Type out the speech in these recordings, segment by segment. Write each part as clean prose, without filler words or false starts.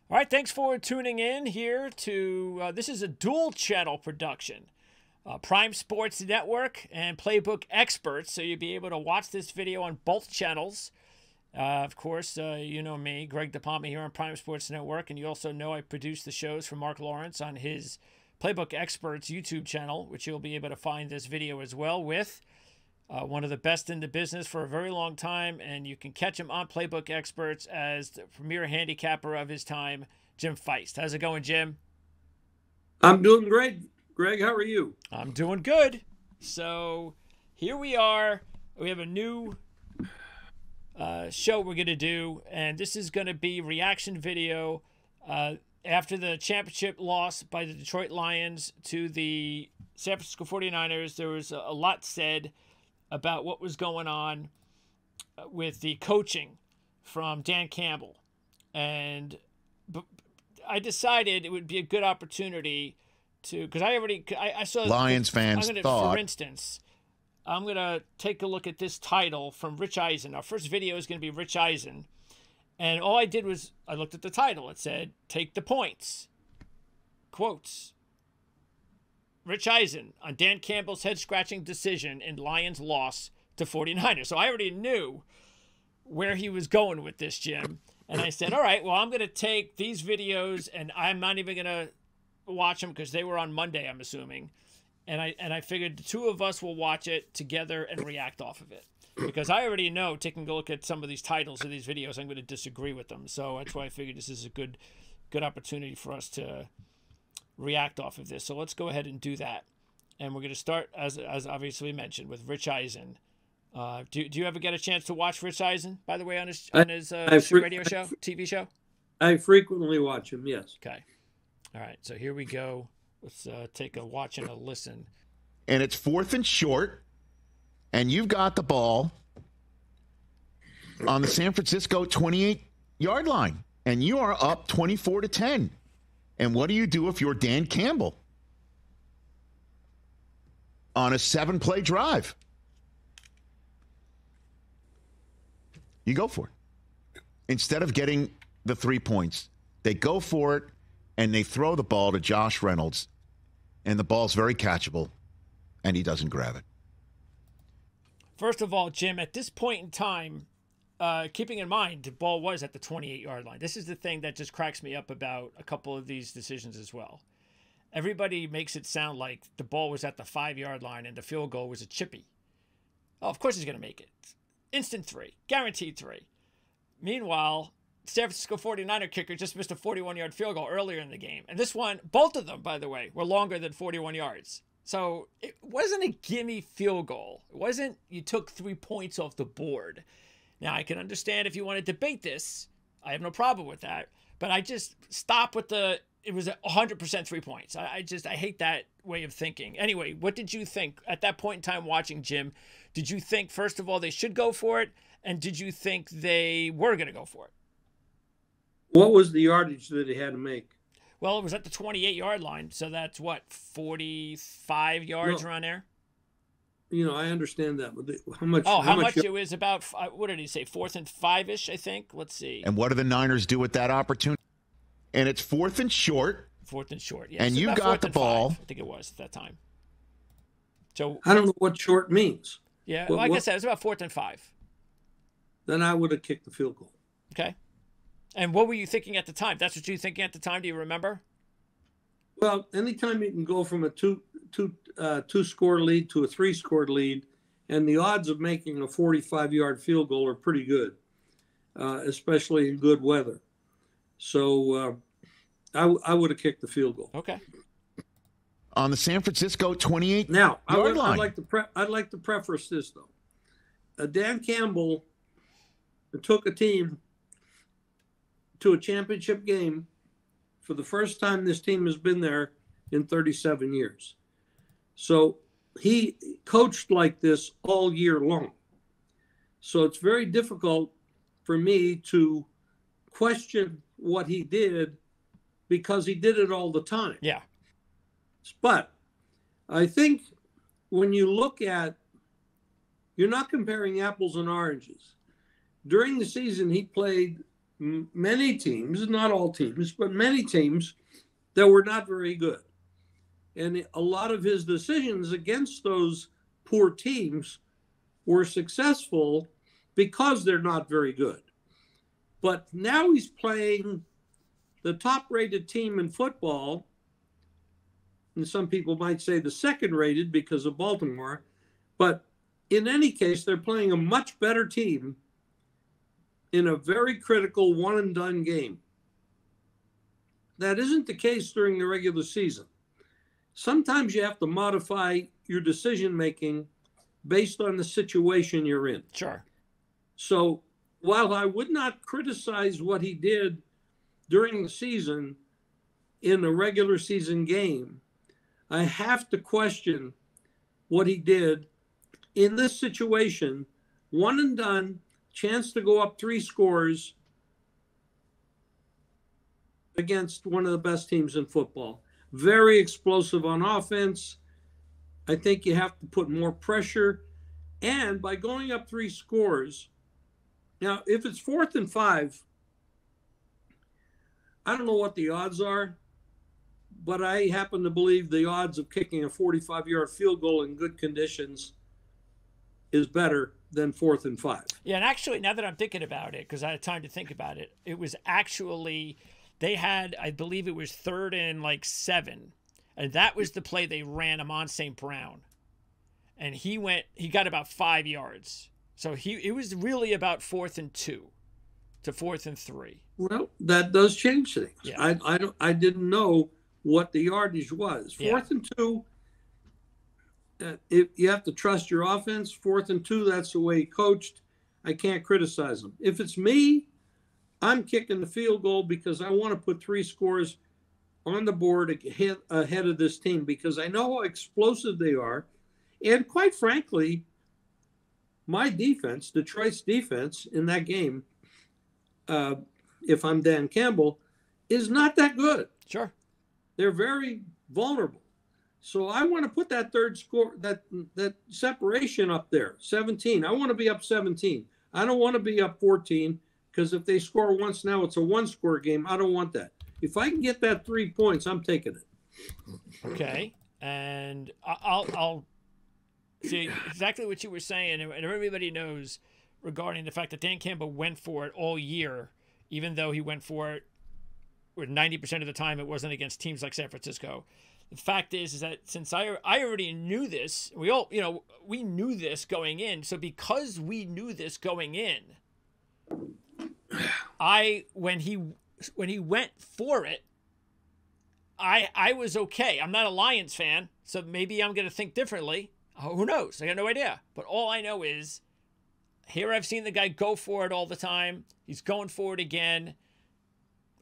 All right, thanks for tuning in here to this is a dual channel production. Prime Sports Network and Playbook Experts, so you'll be able to watch this video on both channels. Of course, you know me, Greg DePalma here on Prime Sports Network, and you also know I produce the shows for Mark Lawrence on his Playbook Experts YouTube channel, which you'll be able to find this video as well with. One of the best in the business for a very long time, and you can catch him on Playbook Experts as the premier handicapper of his time, Jim Feist. How's it going, Jim? I'm doing great. Greg, how are you? I'm doing good. So here we are. We have a new show we're going to do, and this is going to be reaction video after the championship loss by the Detroit Lions to the San Francisco 49ers. There was a lot said about what was going on with the coaching from Dan Campbell. And I decided it would be a good opportunity to, because I saw Lions fans thought. For instance, I'm going to take a look at this title from Rich Eisen. Our first video is going to be Rich Eisen. And all I did was I looked at the title. It said, "Take the points." Quotes. Rich Eisen on Dan Campbell's head-scratching decision in Lions' loss to 49ers. So I already knew where he was going with this, Jim. And I said, all right, well, I'm going to take these videos, and I'm not even going to watch them because they were on Monday, I'm assuming. And I figured the two of us will watch it together and react off of it. Because I already know, taking a look at some of these titles of these videos, I'm going to disagree with them. So that's why I figured this is a good opportunity for us to react off of this. So let's go ahead and do that. And we're going to start, as obviously mentioned, with Rich Eisen. Do you ever get a chance to watch Rich Eisen, by the way, on his radio show, TV show? I frequently watch him, yes. Okay. All right. So here we go. Let's take a watch and a listen. And it's 4th and short, and you've got the ball on the San Francisco 28-yard line, and you are up 24-10. And what do you do if you're Dan Campbell on a 7-play drive? You go for it. Instead of getting the 3 points, they go for it, and they throw the ball to Josh Reynolds, and the ball's very catchable, and he doesn't grab it. First of all, Jim, at this point in time, keeping in mind the ball was at the 28-yard line. This is the thing that just cracks me up about a couple of these decisions as well. Everybody makes it sound like the ball was at the 5-yard line and the field goal was a chippy. Oh, of course he's going to make it. Instant 3. Guaranteed 3. Meanwhile, San Francisco 49er kicker just missed a 41-yard field goal earlier in the game. And this one, both of them, by the way, were longer than 41 yards. So it wasn't a gimme field goal. It wasn't you took 3 points off the board. Now, I can understand if you want to debate this. I have no problem with that. But I just stop with it was 100% 3 points. I hate that way of thinking. Anyway, what did you think at that point in time watching, Jim? Did you think, first of all, they should go for it? And did you think they were going to go for it? What was the yardage that he had to make? Well, it was at the 28-yard line. So that's what, 45 yards around there? You know, I understand that. But how much? Oh, how much it was about, what did he say, 4th and 5-ish, I think? Let's see. And what do the Niners do with that opportunity? And it's 4th and short. 4th and short, yes. And you got the ball. 5, I think it was at that time. So I don't know what short means. Yeah, like I said, it was about 4th and 5. Then I would have kicked the field goal. Okay. And what were you thinking at the time? That's what you were thinking at the time? Do you remember? Well, anytime you can go from a two-score lead to a 3-score lead, and the odds of making a 45-yard field goal are pretty good, especially in good weather. So I would have kicked the field goal. Okay. On the San Francisco 28 now, yard line. I'd like to preface this though. Dan Campbell took a team to a championship game for the first time this team has been there in 37 years. So he coached like this all year long. So it's very difficult for me to question what he did because he did it all the time. Yeah. But I think when you look at, you're not comparing apples and oranges. During the season, he played many teams, not all teams, but many teams that were not very good. And a lot of his decisions against those poor teams were successful because they're not very good. But now he's playing the top-rated team in football, and some people might say the second-rated because of Baltimore. But in any case, they're playing a much better team in a very critical one-and-done game. That isn't the case during the regular season. Sometimes you have to modify your decision-making based on the situation you're in. Sure. So while I would not criticize what he did during the season in a regular season game, I have to question what he did in this situation. One and done, chance to go up 3 scores against one of the best teams in football. Very explosive on offense. I think you have to put more pressure. And by going up 3 scores, now if it's 4th and 5, I don't know what the odds are, but I happen to believe the odds of kicking a 45-yard field goal in good conditions is better than 4th and 5. Yeah, and actually, now that I'm thinking about it, because I had time to think about it, it was actually, they had, I believe it was 3rd and 7. And that was the play they ran him on St. Brown. And he got about 5 yards. So it was really about 4th and 2 to 4th and 3. Well, that does change things. Yeah. I didn't know what the yardage was. 4th and 2, if you have to trust your offense. 4th and 2, that's the way he coached. I can't criticize him. If it's me, I'm kicking the field goal because I want to put 3 scores on the board ahead of this team because I know how explosive they are. And quite frankly, my defense, Detroit's defense in that game, if I'm Dan Campbell, is not that good. Sure. They're very vulnerable. So I want to put that third score, that separation up there, 17. I want to be up 17. I don't want to be up 14 because if they score once now, it's a 1-score game. I don't want that. If I can get that 3 points, I'm taking it. Okay. And I'll see exactly what you were saying, and everybody knows regarding the fact that Dan Campbell went for it all year, even though he went for it where 90% of the time it wasn't against teams like San Francisco. The fact is that since I already knew this, we knew this going in. So because we knew this going in, when he went for it, I was okay. I'm not a Lions fan, so maybe I'm going to think differently. Who knows? I got no idea. But all I know is here I've seen the guy go for it all the time. He's going for it again.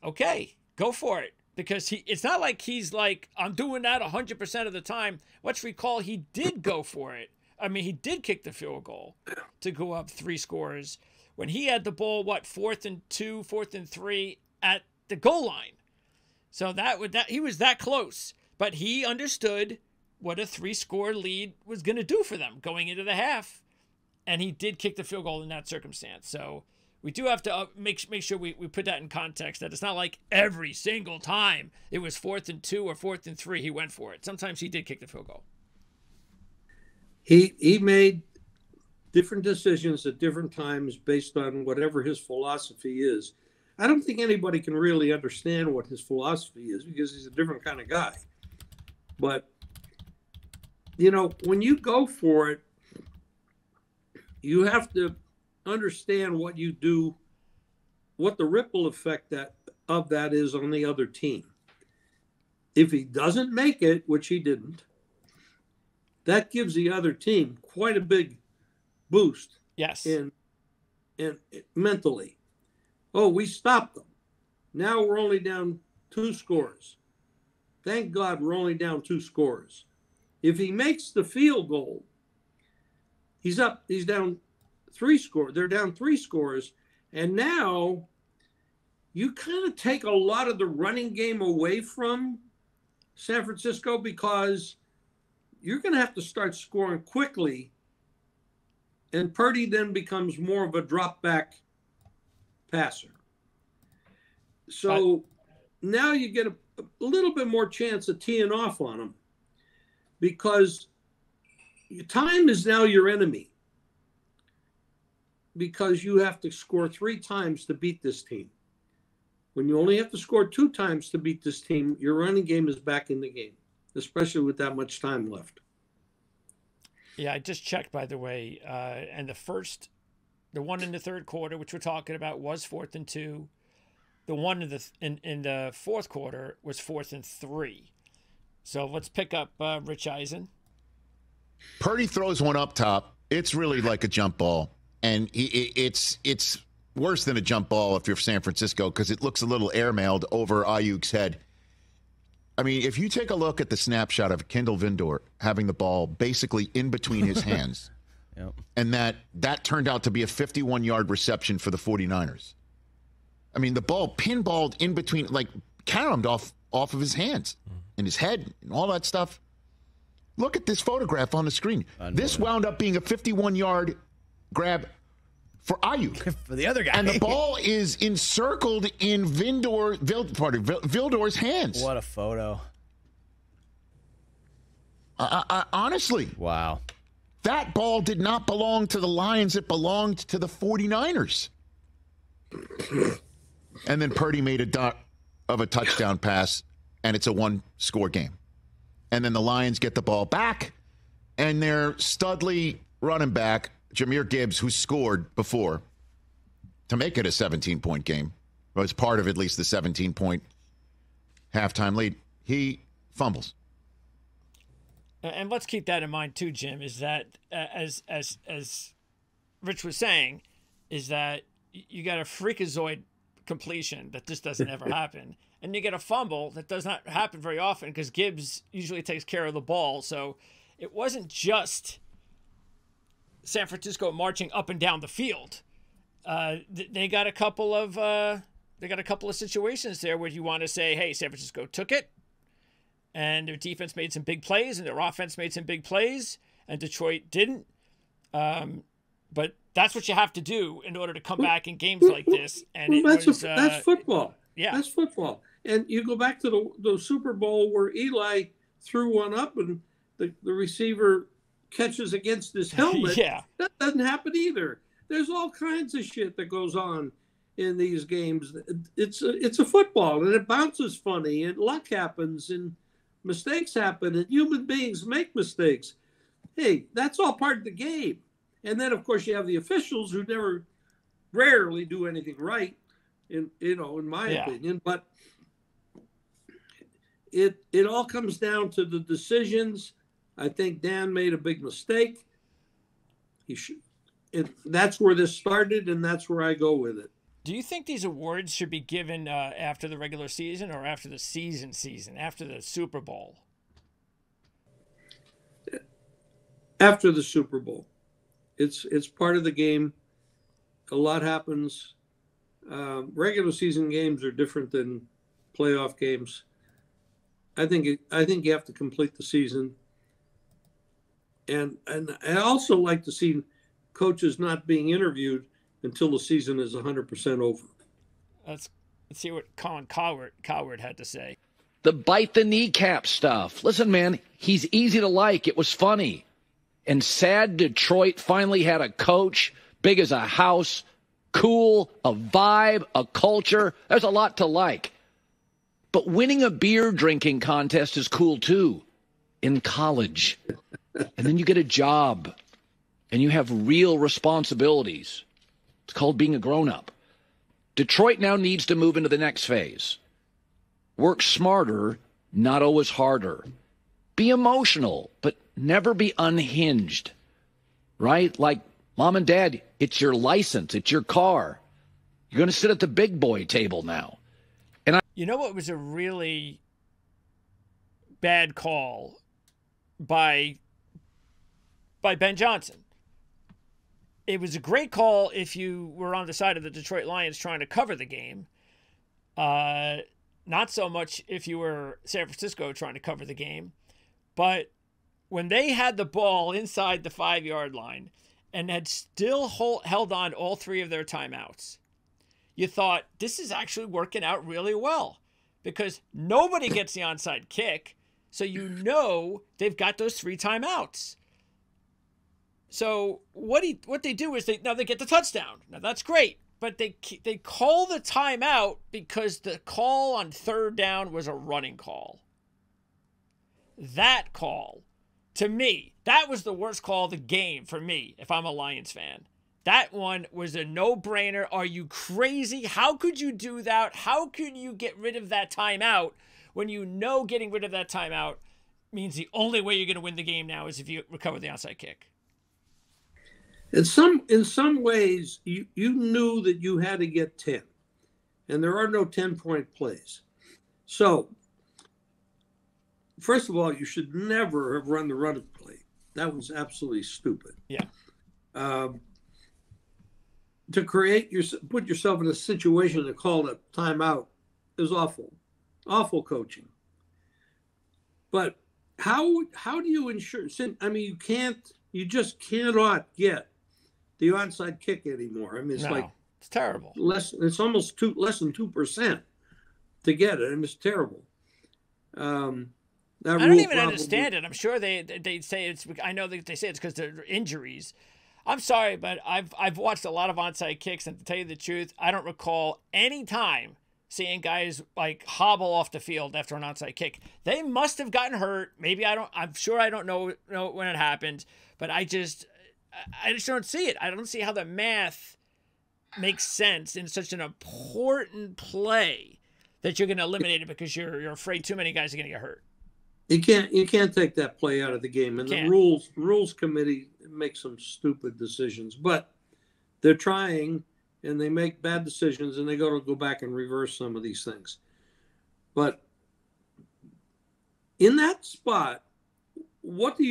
Okay, go for it. Because it's not like he's like, I'm doing that 100% of the time. Let's recall he did go for it. I mean, he did kick the field goal to go up 3 scores when he had the ball, 4th and 2, 4th and 3 at the goal line. So he was that close. But he understood what a 3-score lead was going to do for them going into the half. And he did kick the field goal in that circumstance. So we do have to make sure we put that in context, that it's not like every single time it was 4th and 2 or 4th and 3 he went for it. Sometimes he did kick the field goal. He made different decisions at different times based on whatever his philosophy is. I don't think anybody can really understand what his philosophy is because he's a different kind of guy. But, when you go for it, you have to understand what you do, what the ripple effect of that is on the other team. If he doesn't make it, which he didn't, that gives the other team quite a big boost. Yes. And mentally. Oh, we stopped them. Now we're only down 2 scores. Thank God we're only down 2 scores. If he makes the field goal, he's down 3 scores. They're down 3 scores. And now you kind of take a lot of the running game away from San Francisco because you're going to have to start scoring quickly. And Purdy then becomes more of a drop back passer. So now you get a little bit more chance of teeing off on them because time is now your enemy because you have to score 3 times to beat this team. When you only have to score 2 times to beat this team, your running game is back in the game, especially with that much time left. Yeah, I just checked, by the way, and the one in the third quarter, which we're talking about, was 4th and 2. The one in the fourth quarter was 4th and 3. So let's pick up Rich Eisen. Purdy throws one up top. It's really like a jump ball, and it's worse than a jump ball if you're San Francisco because it looks a little airmailed over Ayuk's head. I mean, if you take a look at the snapshot of Kendall Vindor having the ball basically in between his hands, yep. And that turned out to be a 51-yard reception for the 49ers. I mean, the ball pinballed in between, like caromed off of his hands and his head and all that stuff. Look at this photograph on the screen. This wound up being a 51-yard grab for Ayuk. For the other guy. And the ball is encircled in Vildor's hands. What a photo. Honestly. Wow. That ball did not belong to the Lions. It belonged to the 49ers. And then Purdy made a dot of a touchdown pass, and it's a 1-score game. And then the Lions get the ball back, and their Studley running back, Jahmyr Gibbs, who scored before to make it a 17-point game, was part of at least the 17-point halftime lead, he fumbles. And let's keep that in mind too, Jim, is that as Rich was saying, is that you got a freakazoid completion that just doesn't ever happen. And you get a fumble that does not happen very often because Gibbs usually takes care of the ball. So it wasn't just San Francisco marching up and down the field. They got a couple of situations there where you want to say, hey, San Francisco took it, and their defense made some big plays, and their offense made some big plays, and Detroit didn't. But that's what you have to do in order to come back in games like this. And that's football. Yeah, that's football. And you go back to the Super Bowl where Eli threw one up and the receiver catches against his helmet. Yeah, that doesn't happen either. There's all kinds of shit that goes on in these games. It's a football, and it bounces funny, and luck happens, and mistakes happen, and human beings make mistakes. Hey, that's all part of the game. And then, of course, you have the officials who rarely do anything right, in my opinion. But it all comes down to the decisions. I think Dan made a big mistake. That's where this started, and that's where I go with it. Do you think these awards should be given after the regular season or after the season, after the Super Bowl? After the Super Bowl. It's part of the game. A lot happens. Regular season games are different than playoff games. I think you have to complete the season. And I also like to see coaches not being interviewed until the season is 100% over. Let's see what Colin Coward had to say. The bite the kneecap stuff. Listen, man, he's easy to like. It was funny. And sad Detroit finally had a coach, big as a house, cool, a vibe, a culture. There's a lot to like. But winning a beer drinking contest is cool too, in college. And then you get a job, and you have real responsibilities. It's called being a grown-up. Detroit now needs to move into the next phase. Work smarter, not always harder. Be emotional, but never be unhinged. Right? Like, Mom and Dad, it's your license. It's your car. You're going to sit at the big boy table now. You know what was a really bad call by Ben Johnson? It was a great call if you were on the side of the Detroit Lions trying to cover the game. Not so much if you were San Francisco trying to cover the game. But when they had the ball inside the 5-yard line and had still held on all 3 of their timeouts, you thought, this is actually working out really well because nobody gets the onside kick. So you know they've got those 3 timeouts. So what they do is they get the touchdown. Now that's great, but they call the timeout because the call on 3rd down was a running call. That call, to me, that was the worst call of the game for me if I'm a Lions fan. That one was a no-brainer. Are you crazy? How could you do that? How could you get rid of that timeout when you know getting rid of that timeout means the only way you're going to win the game now is if you recover the onside kick? In some ways, you knew that you had to get 10, and there are no 10-point plays. So, first of all, you should never have run the running play. That was absolutely stupid. Yeah. To put yourself in a situation to call a timeout is awful, awful coaching. But how do you ensure? I mean, you just cannot get the onside kick anymore. I mean, it's terrible. It's almost less than 2% to get it. I mean, it's terrible. I don't even understand it. I'm sure they say it's. I know that they say it's because of injuries. I'm sorry, but I've watched a lot of onside kicks, and to tell you the truth, I don't recall any time seeing guys like hobble off the field after an onside kick. They must have gotten hurt. Maybe I'm sure I don't know when it happened, but I just don't see it. I don't see how the math makes sense in such an important play that you're going to eliminate it because you're afraid too many guys are going to get hurt. You can't take that play out of the game, and the rules committee makes some stupid decisions, but they're trying, and they make bad decisions, and they go back and reverse some of these things. But in that spot, what do?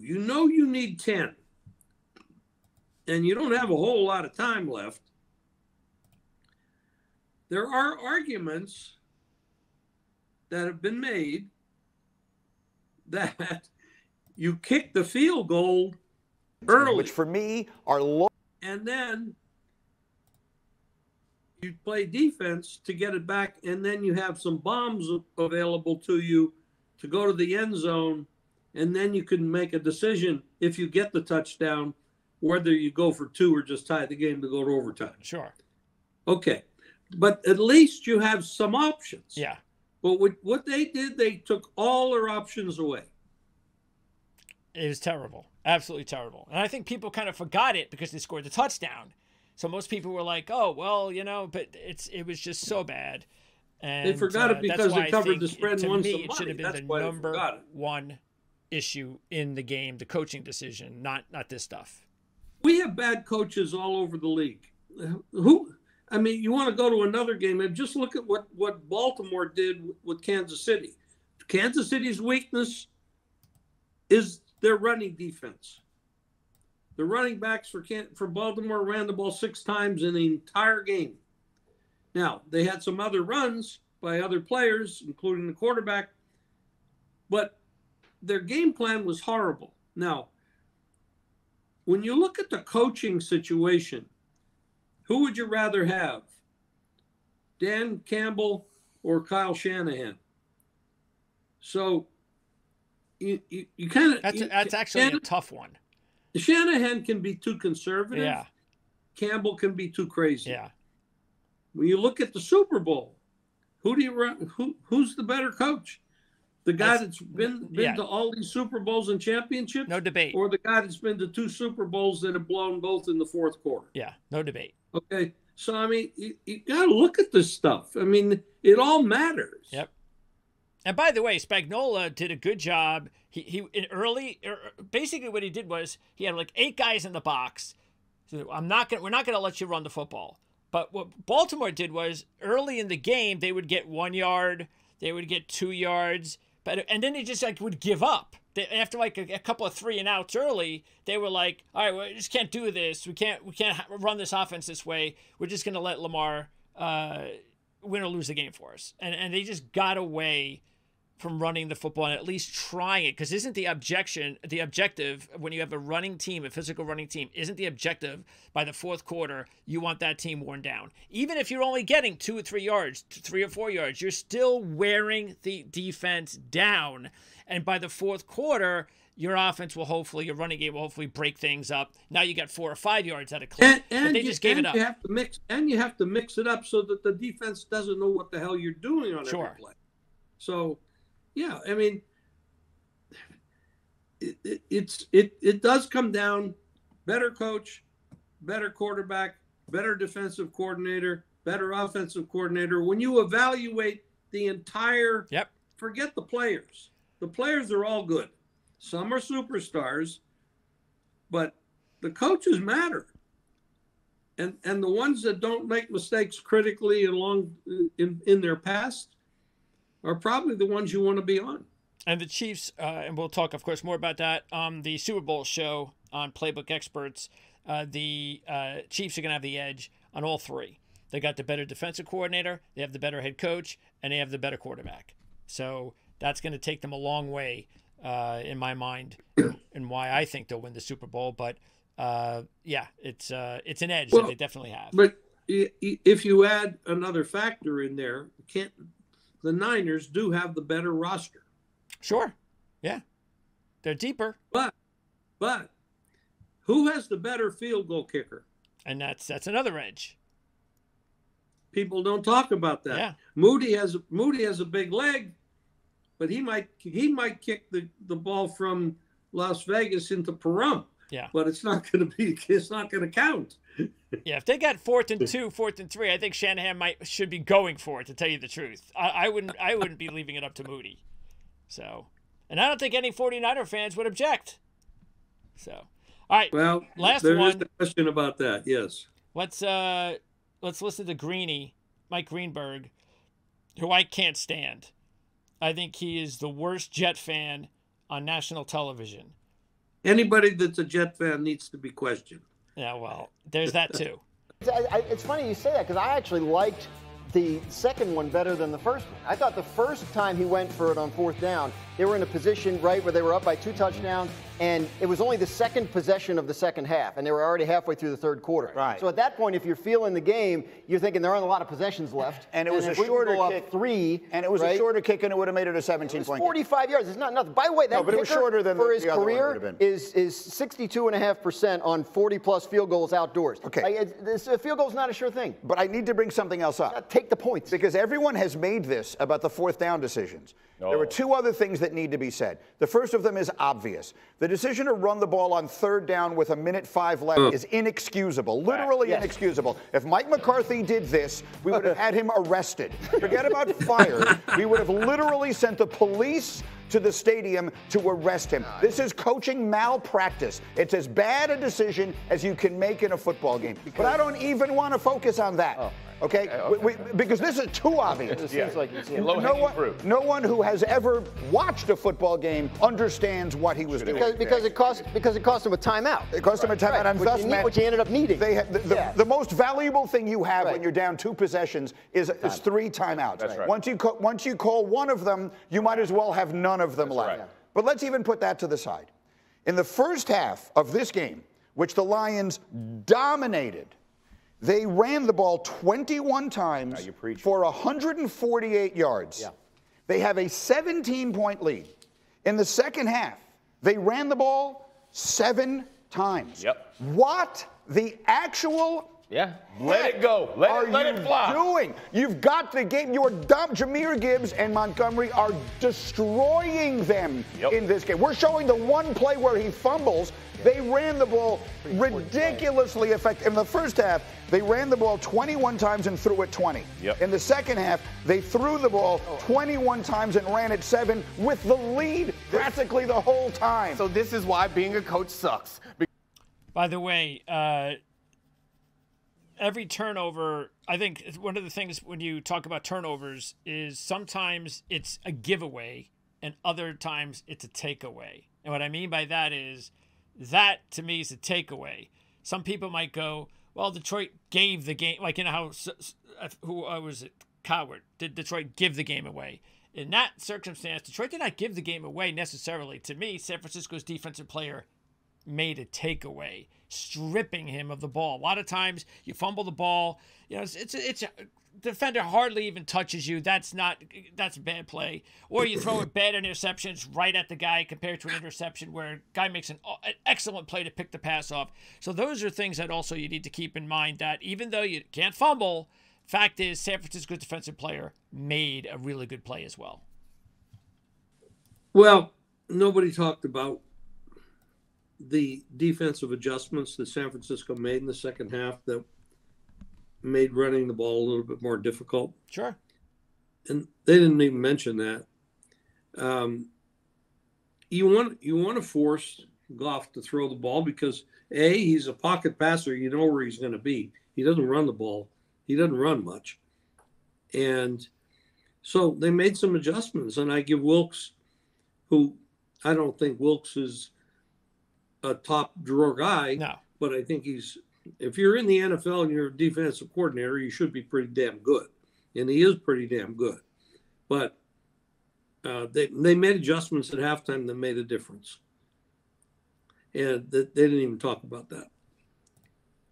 You know you need 10, and you don't have a whole lot of time left. There are arguments that have been made that you kick the field goal early, which for me are low, and then you play defense to get it back, and then you have some bombs available to you to go to the end zone, and then you can make a decision if you get the touchdown whether you go for 2 or just tie the game to go to overtime. Sure. Okay, but at least you have some options. Yeah. But what they did, they took all their options away. It was terrible. Absolutely terrible. And I think people kind of forgot it because they scored the touchdown. So most people were like, oh, well, but it was just so bad. And they forgot it because they covered the spread and won some money. It should have been the number one issue in the game, the coaching decision, not this stuff. We have bad coaches all over the league. You want to go to another game and just look at what Baltimore did with Kansas City. Kansas City's weakness is their running defense. The running backs for Baltimore ran the ball 6 times in the entire game. Now, they had some other runs by other players, including the quarterback, but their game plan was horrible. Now, when you look at the coaching situation, who would you rather have, Dan Campbell or Kyle Shanahan? So you kind of that's actually a tough one. Shanahan can be too conservative. Yeah. Campbell can be too crazy. Yeah. When you look at the Super Bowl, who's the better coach? The guy that's been to all these Super Bowls and championships? No debate. Or the guy that's been to 2 Super Bowls that have blown both in the fourth quarter? Yeah, no debate. Okay. So, I mean, you got to look at this stuff. I mean, it all matters. Yep. And by the way, Spagnuolo did a good job. Basically what he did was he had like 8 guys in the box. So we're not going to let you run the football. But what Baltimore did was early in the game, they would get 1 yard, they would get 2 yards, and then they just would give up. After a couple of 3 and outs early, they were like, all right, we just can't do this. We can't run this offense this way. We're just going to let Lamar win or lose the game for us. And they just got away from running the football and at least trying it? Because isn't the objective when you have a running team, a physical running team, isn't the objective by the fourth quarter you want that team worn down? Even if you're only getting 2 or 3 yards, 3 or 4 yards, you're still wearing the defense down. And by the fourth quarter, your offense will hopefully, your running game will hopefully break things up. Now you got 4 or 5 yards at a clip, but they just gave it up. You have to mix it up so that the defense doesn't know what the hell you're doing on every play. So, yeah, I mean, it does come down better coach, better quarterback, better defensive coordinator, better offensive coordinator. When you evaluate the entire, forget the players. The players are all good. Some are superstars, but the coaches matter. And the ones that don't make mistakes critically along in their past are probably the ones you want to be on. And the Chiefs, and we'll talk, of course, more about that on the Super Bowl show on Playbook Experts. The Chiefs are going to have the edge on all 3. They got the better defensive coordinator, they have the better head coach, and they have the better quarterback. So that's going to take them a long way, in my mind, and why I think they'll win the Super Bowl. But yeah, it's an edge that they definitely have. But if you add another factor in there, the Niners do have the better roster. Sure, yeah, they're deeper. But who has the better field goal kicker? And that's another edge. People don't talk about that. Yeah. Moody has a big leg, but he might kick the ball from Las Vegas into Pahrump. Yeah. But it's not going to count. Yeah, if they got 4th and 2, 4th and 3, I think Shanahan should be going for it, to tell you the truth. I wouldn't be leaving it up to Moody. So, and I don't think any 49er fans would object. So, all right. Well, last there one. is a question about that. Yes. Let's listen to Greeny, Mike Greenberg, who I can't stand. I think he is the worst Jet fan on national television. Anybody that's a Jet fan needs to be questioned. Yeah, well, there's that too. It's funny you say that, because I actually liked the second one better than the first one. I thought the first time he went for it on 4th down, they were in a position, right, where they were up by 2 touchdowns, and it was only the second possession of the second half, and they were already halfway through the third quarter. Right. So at that point, if you're feeling the game, you're thinking there aren't a lot of possessions left. And it was a shorter kick. 3, and it was a shorter kick, and it would have made it a 17-point 45 yards. It's not nothing. By the way, that but it was shorter than for his the other one would career have been. is 62.5% on 40-plus field goals outdoors. Okay. This field goal is not a sure thing. But I need to bring something else up. Take the points. Because everyone has made this about the 4th down decisions. There were 2 other things that need to be said. The first of them is obvious. The decision to run the ball on 3rd down with 1:05 left is inexcusable, literally inexcusable. If Mike McCarthy did this, we would have had him arrested. Forget about fired. We would have literally sent the police to the stadium to arrest him. This is coaching malpractice. It's as bad a decision as you can make in a football game. But I don't even want to focus on that. Okay? Because this is too obvious. It seems like No one who has ever watched a football game understands what he was doing. Because it cost him a timeout. It cost him a timeout, and thus which he ended up needing. The most valuable thing you have when you're down 2 possessions is 3 timeouts. That's right. Once you call one of them, you might as well have none of them left. Right. But let's even put that to the side. In the first half of this game, which the Lions dominated, they ran the ball 21 times for 148 yards. Yeah. They have a 17-point lead. In the second half, they ran the ball 7 times. Yep. What the actual Let it go. Let it fly. Doing? You've got the game. You're dumb. Jameer Gibbs and Montgomery are destroying them in this game. We're showing the one play where he fumbles. They ran the ball ridiculously effective. In the first half, they ran the ball 21 times and threw it 20. In the second half, they threw the ball 21 times and ran it 7 with the lead practically the whole time. So this is why being a coach sucks. By the way, every turnover, I think one of the things when you talk about turnovers is sometimes it's a giveaway and other times it's a takeaway. And what I mean by that is that to me is a takeaway. Some people might go, well, Detroit gave the game, like, you know, how, who was it? Coward. Did Detroit give the game away? in that circumstance, Detroit did not give the game away necessarily. To me, San Francisco's defensive player made a takeaway, stripping him of the ball. A lot of times you fumble the ball, you know, it's a defender hardly even touches you. That's a bad play. Or you throw a bad interceptions right at the guy compared to an interception where a guy makes an excellent play to pick the pass off. So those are things that also you need to keep in mind, that even though you can't fumble, fact is San Francisco's defensive player made a really good play as well. Well, nobody talked about the defensive adjustments that San Francisco made in the second half that made running the ball a little bit more difficult. Sure. And they didn't even mention that. You want to force Goff to throw the ball because, A, he's a pocket passer. You know where he's going to be. He doesn't run the ball. He doesn't run much. And so they made some adjustments. And I give Wilkes, who I don't think Wilkes is a top drawer guy. No. But I think if you're in the NFL and you're a defensive coordinator, you should be pretty damn good. And he is pretty damn good. But they made adjustments at halftime that made a difference. And they didn't even talk about that.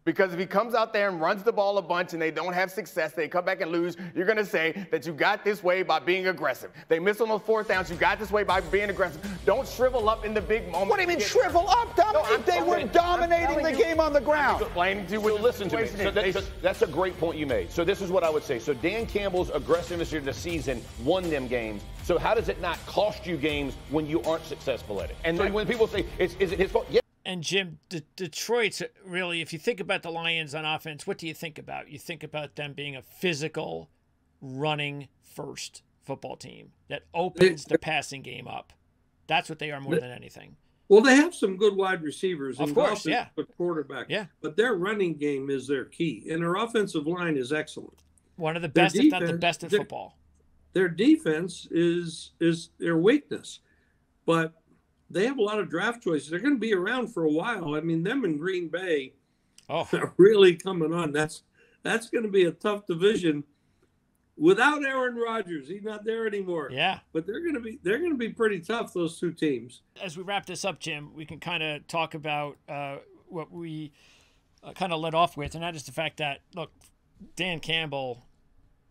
Because if he comes out there and runs the ball a bunch and they don't have success, they come back and lose, you're going to say that you got this way by being aggressive. They miss on those fourth downs, you got this way by being aggressive. Don't shrivel up in the big moment. What do you mean shrivel up? They were dominating the game on the ground. So listen to me. So that's a great point you made. So this is what I would say. So Dan Campbell's aggressiveness during the season won them games. So how does it not cost you games when you aren't successful at it? And so when people say, is it his fault? Yeah. And Jim, Detroit's really, if you think about the Lions on offense, what do you think about? You think about them being a physical, running first football team that opens the passing game up. That's what they are more than anything. Well, they have some good wide receivers. Of course, yeah. But quarterback. Yeah. But their running game is their key. And their offensive line is excellent. One of the best, if not the best in football. Their defense is their weakness. But they have a lot of draft choices. They're going to be around for a while. I mean, them and Green Bay are really coming on. That's going to be a tough division without Aaron Rodgers. He's not there anymore. Yeah. But they're going to be pretty tough, those two teams. As we wrap this up, Jim, we can kind of talk about what we kind of led off with, and that is the fact that, look, Dan Campbell,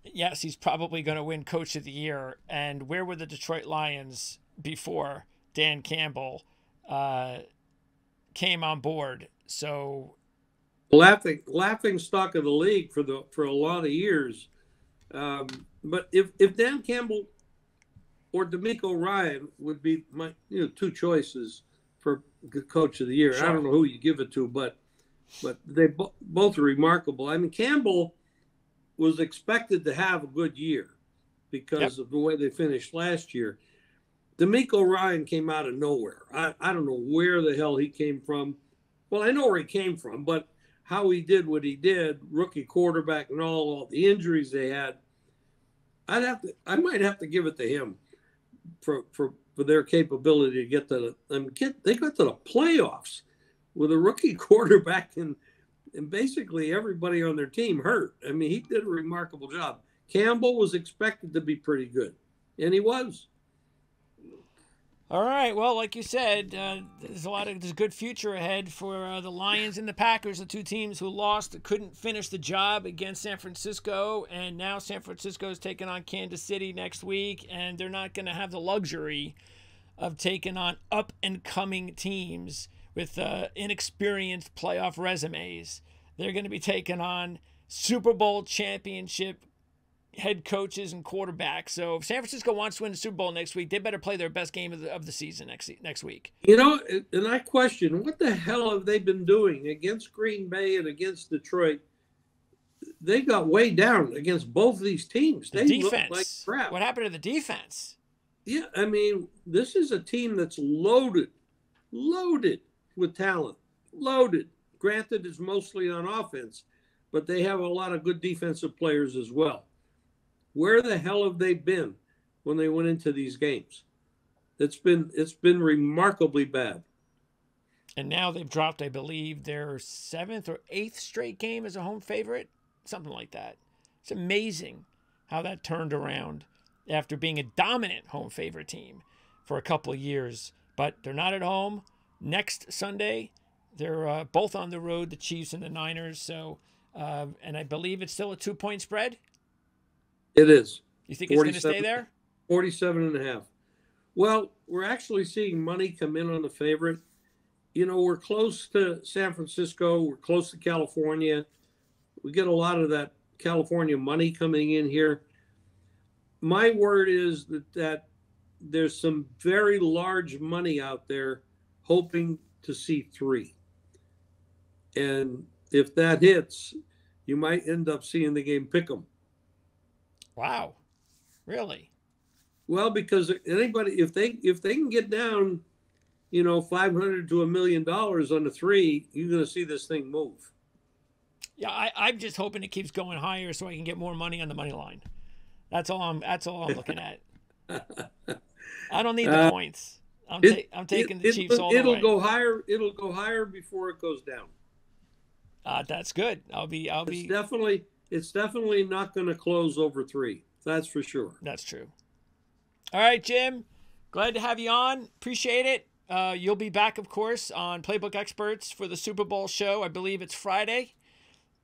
yes, he's probably going to win Coach of the Year. And where were the Detroit Lions before Dan Campbell came on board? So laughing stock of the league for a lot of years. But if Dan Campbell or DeMeco Ryan would be my two choices for Coach of the Year. Sure. I don't know who you give it to, but they both are remarkable. I mean, Campbell was expected to have a good year because of the way they finished last year. DeMeco Ryan came out of nowhere. I don't know where the hell he came from. Well, I know where he came from, but how he did what he did, rookie quarterback and all the injuries they had, I might have to give it to him for their capability to get to they got to the playoffs with a rookie quarterback and basically everybody on their team hurt. I mean, he did a remarkable job. Campbell was expected to be pretty good, and he was. All right. Well, like you said, there's a good future ahead for the Lions and the Packers, the two teams who lost, couldn't finish the job against San Francisco, and now San Francisco is taking on Kansas City next week, and they're not going to have the luxury of taking on up-and-coming teams with inexperienced playoff resumes. They're going to be taking on Super Bowl championship head coaches and quarterbacks. So if San Francisco wants to win the Super Bowl next week, they better play their best game of the season next week. And I question, what the hell have they been doing against Green Bay and against Detroit? They got way down against both of these teams. They defense. Looked like crap. What happened to the defense? Yeah, I mean, this is a team that's loaded with talent. Loaded. Granted, it's mostly on offense, but they have a lot of good defensive players as well. Where the hell have they been when they went into these games? It's been remarkably bad. And now they've dropped, I believe, their 7th or 8th straight game as a home favorite, something like that. It's amazing how that turned around. after being a dominant home favorite team for a couple of years. But they're not at home. Next Sunday, they're both on the road, the Chiefs and the Niners. So, and I believe it's still a 2-point spread. It is. You think it's going to stay there? 47.5. Well, we're actually seeing money come in on the favorite. You know, we're close to San Francisco. We're close to California. We get a lot of that California money coming in here. My word is that there's some very large money out there hoping to see 3. And if that hits, you might end up seeing the game pick 'em. Wow. Really? Well, because anybody, if they can get down, you know, $500 to $1 million on the 3, you're going to see this thing move. Yeah, I'm just hoping it keeps going higher so I can get more money on the money line. That's all I'm looking at. I don't need the points. I'm taking the Chiefs all the way. It'll go higher. It'll go higher before it goes down. That's good. It's definitely not going to close over 3. That's for sure. That's true. All right, Jim. Glad to have you on. Appreciate it. You'll be back, of course, on Playbook Experts for the Super Bowl show. I believe it's Friday.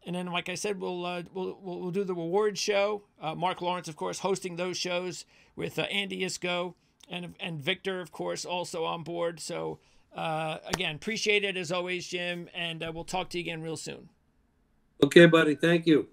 And then, like I said, we'll do the rewards show. Mark Lawrence, of course, hosting those shows with Andy Isco and Victor, of course, also on board. So, again, appreciate it as always, Jim. And we'll talk to you again real soon. Okay, buddy. Thank you.